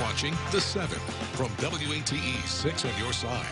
watching The 7 from WATE 6 on your side.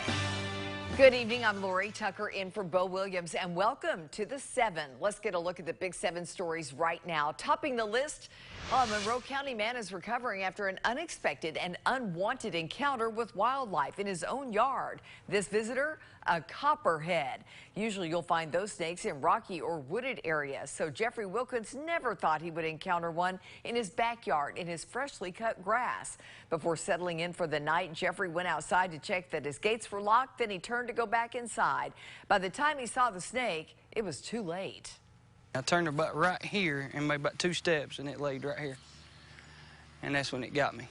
Good evening. I'm Lori Tucker in for Bo Williams, and welcome to The 7. Let's get a look at the big 7 stories right now. Topping the list, a Monroe County man is recovering after an unexpected and unwanted encounter with wildlife in his own yard. This visitor, a copperhead. Usually you'll find those snakes in rocky or wooded areas, so Jeffrey Wilkins never thought he would encounter one in his backyard in his freshly cut grass. Before settling in for the night, Jeffrey went outside to check that his gates were locked, then he turned to go back inside. By the time he saw the snake, it was too late. I turned her butt right here and made about 2 steps, and it laid right here. And that's when it got me.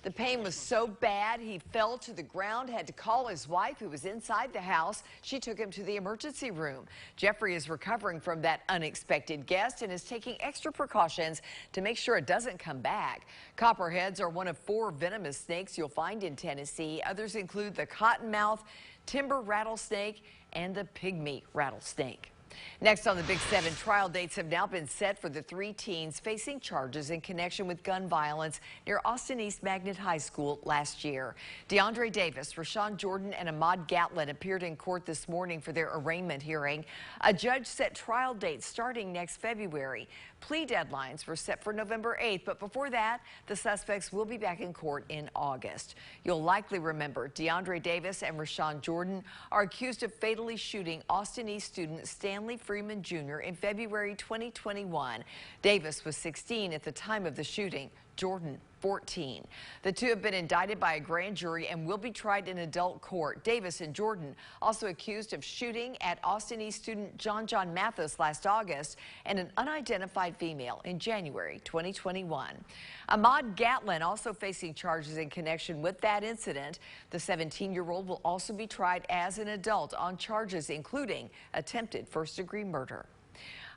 The pain was so bad he fell to the ground, had to call his wife who was inside the house. She took him to the emergency room. Jeffrey is recovering from that unexpected guest and is taking extra precautions to make sure it doesn't come back. Copperheads are one of 4 venomous snakes you'll find in Tennessee. Others include the cottonmouth, timber rattlesnake, and the pygmy rattlesnake. Next on the Big 7, trial dates have now been set for the 3 teens facing charges in connection with gun violence near Austin East Magnet High School last year. DeAndre Davis, Rashawn Jordan, and Ahmad Gatlin appeared in court this morning for their arraignment hearing. A judge set trial dates starting next February. Plea deadlines were set for November 8th, but before that, the suspects will be back in court in August. You'll likely remember DeAndre Davis and Rashawn Jordan are accused of fatally shooting Austin East student Stanley Freeman Jr. in February 2021. Davis was 16 at the time of the shooting. Jordan, 14. The 2 have been indicted by a grand jury and will be tried in adult court. Davis and Jordan also accused of shooting at Austin East student John Mathis last August and an unidentified female in January 2021. Ahmad Gatlin also facing charges in connection with that incident. The 17-year-old will also be tried as an adult on charges including attempted first-degree murder.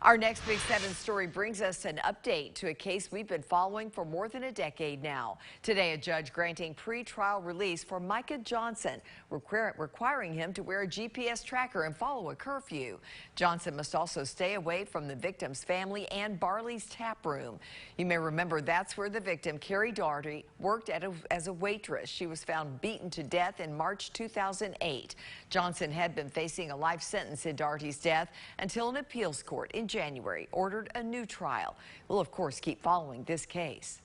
Our next Big 7 story brings us an update to a case we've been following for more than a decade now. Today, a judge granting pre-trial release for Micah Johnson, requiring him to wear a GPS tracker and follow a curfew. Johnson must also stay away from the victim's family and Barley's Tap Room. You may remember that's where the victim, Carrie Daugherty, worked as a waitress. She was found beaten to death in March 2008. Johnson had been facing a life sentence in Daugherty's death until an appeals court in January ordered a new trial. We'll, of course, keep following this case.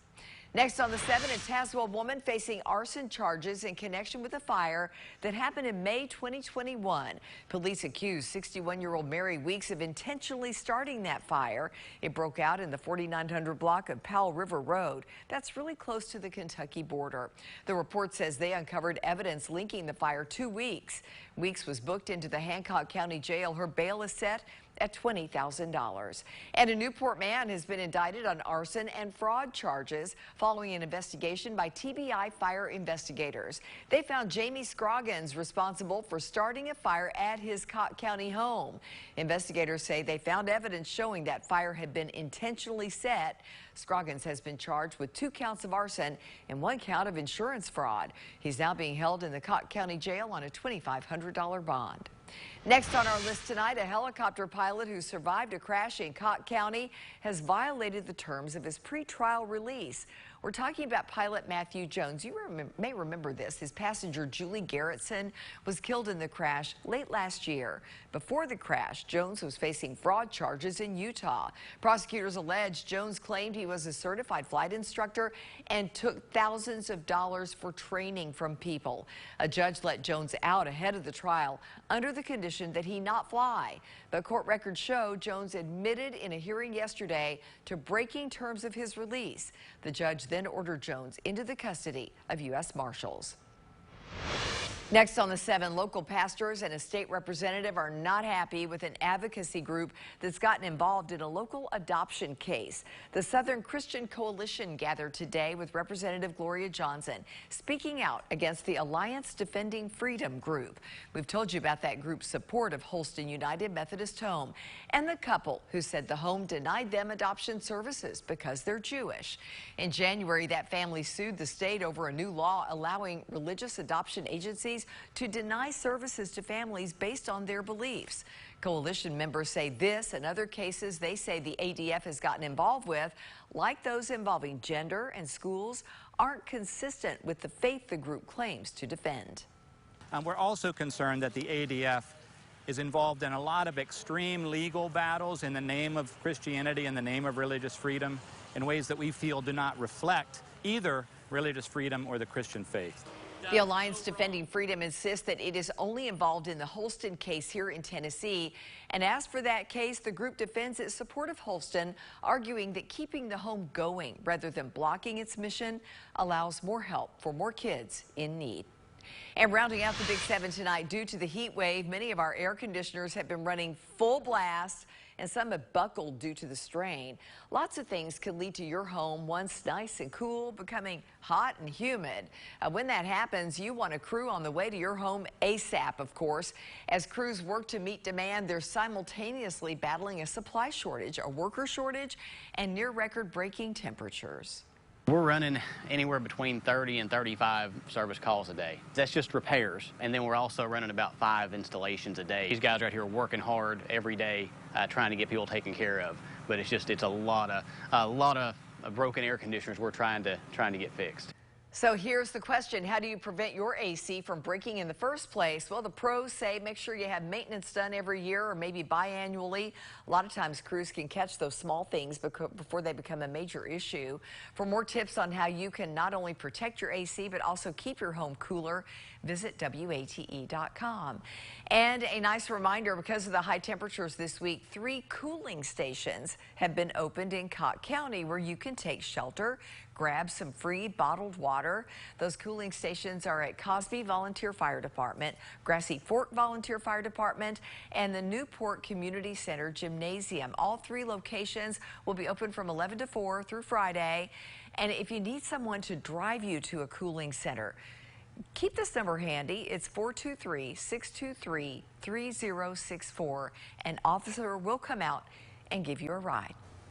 Next on the 7, a Tazewell woman facing arson charges in connection with a fire that happened in May 2021. Police accused 61-year-old Mary Weeks of intentionally starting that fire. It broke out in the 4900 block of Powell River Road. That's really close to the Kentucky border. The report says they uncovered evidence linking the fire to Weeks. Weeks was booked into the Hancock County Jail. Her bail is set at $20,000. And a Newport man has been indicted on arson and fraud charges following an investigation by TBI fire investigators. They found Jamie Scroggins responsible for starting a fire at his Cott County home. Investigators say they found evidence showing that fire had been intentionally set. Scroggins has been charged with 2 counts of arson and 1 count of insurance fraud. He's now being held in the Cott County Jail on a $2,500 bond. Next on our list tonight, a helicopter pilot who survived a crash in Cott County has violated the terms of his pretrial release. We're talking about pilot Matthew Jones. You may remember this. His passenger, Julie Garrettson, was killed in the crash late last year. Before the crash, Jones was facing fraud charges in Utah. Prosecutors allege Jones claimed he was a certified flight instructor and took thousands of dollars for training from people. A judge let Jones out ahead of the trial under the condition that he not fly. But court records show Jones admitted in a hearing yesterday to breaking terms of his release. The judge then ordered Jones into the custody of U.S. Marshals. Next on the 7, local pastors and a state representative are not happy with an advocacy group that's gotten involved in a local adoption case. The Southern Christian Coalition gathered today with Representative Gloria Johnson, speaking out against the Alliance Defending Freedom group. We've told you about that group's support of Holston United Methodist Home and the couple who said the home denied them adoption services because they're Jewish. In January, that family sued the state over a new law allowing religious adoption agencies agencies to deny services to families based on their beliefs. Coalition members say this and other cases they say the ADF has gotten involved with, like those involving gender and schools, aren't consistent with the faith the group claims to defend. We're also concerned that the ADF is involved in a lot of extreme legal battles in the name of Christianity, in the name of religious freedom, in ways that we feel do not reflect either religious freedom or the Christian faith. The Alliance Defending Freedom insists that it is only involved in the Holston case here in Tennessee. And as for that case, the group defends its support of Holston, arguing that keeping the home going rather than blocking its mission allows more help for more kids in need. And rounding out the Big 7 tonight, due to the heat wave, many of our air conditioners have been running full blast, and some have buckled due to the strain. Lots of things can lead to your home, once nice and cool, becoming hot and humid. When that happens, you want a crew on the way to your home ASAP, of course. As crews work to meet demand, they're simultaneously battling a supply shortage, a worker shortage, and near record-breaking temperatures. We're running anywhere between 30 and 35 service calls a day. That's just repairs. And then we're also running about 5 installations a day. These guys right here are working hard every day trying to get people taken care of. But it's a lot of broken air conditioners we're trying to get fixed. So here's the question. How do you prevent your AC from breaking in the first place? Well, the pros say make sure you have maintenance done every year or maybe biannually. A lot of times crews can catch those small things before they become a major issue. For more tips on how you can not only protect your AC but also keep your home cooler, visit WATE.com. And a nice reminder, because of the high temperatures this week, 3 cooling stations have been opened in Cott County where you can take shelter, grab some free bottled water. Those cooling stations are at Cosby Volunteer Fire Department, Grassy Fork Volunteer Fire Department, and the Newport Community Center Gymnasium. All 3 locations will be open from 11 to 4 through Friday. And if you need someone to drive you to a cooling center, keep this number handy. It's 423-623-3064. An officer will come out and give you a ride.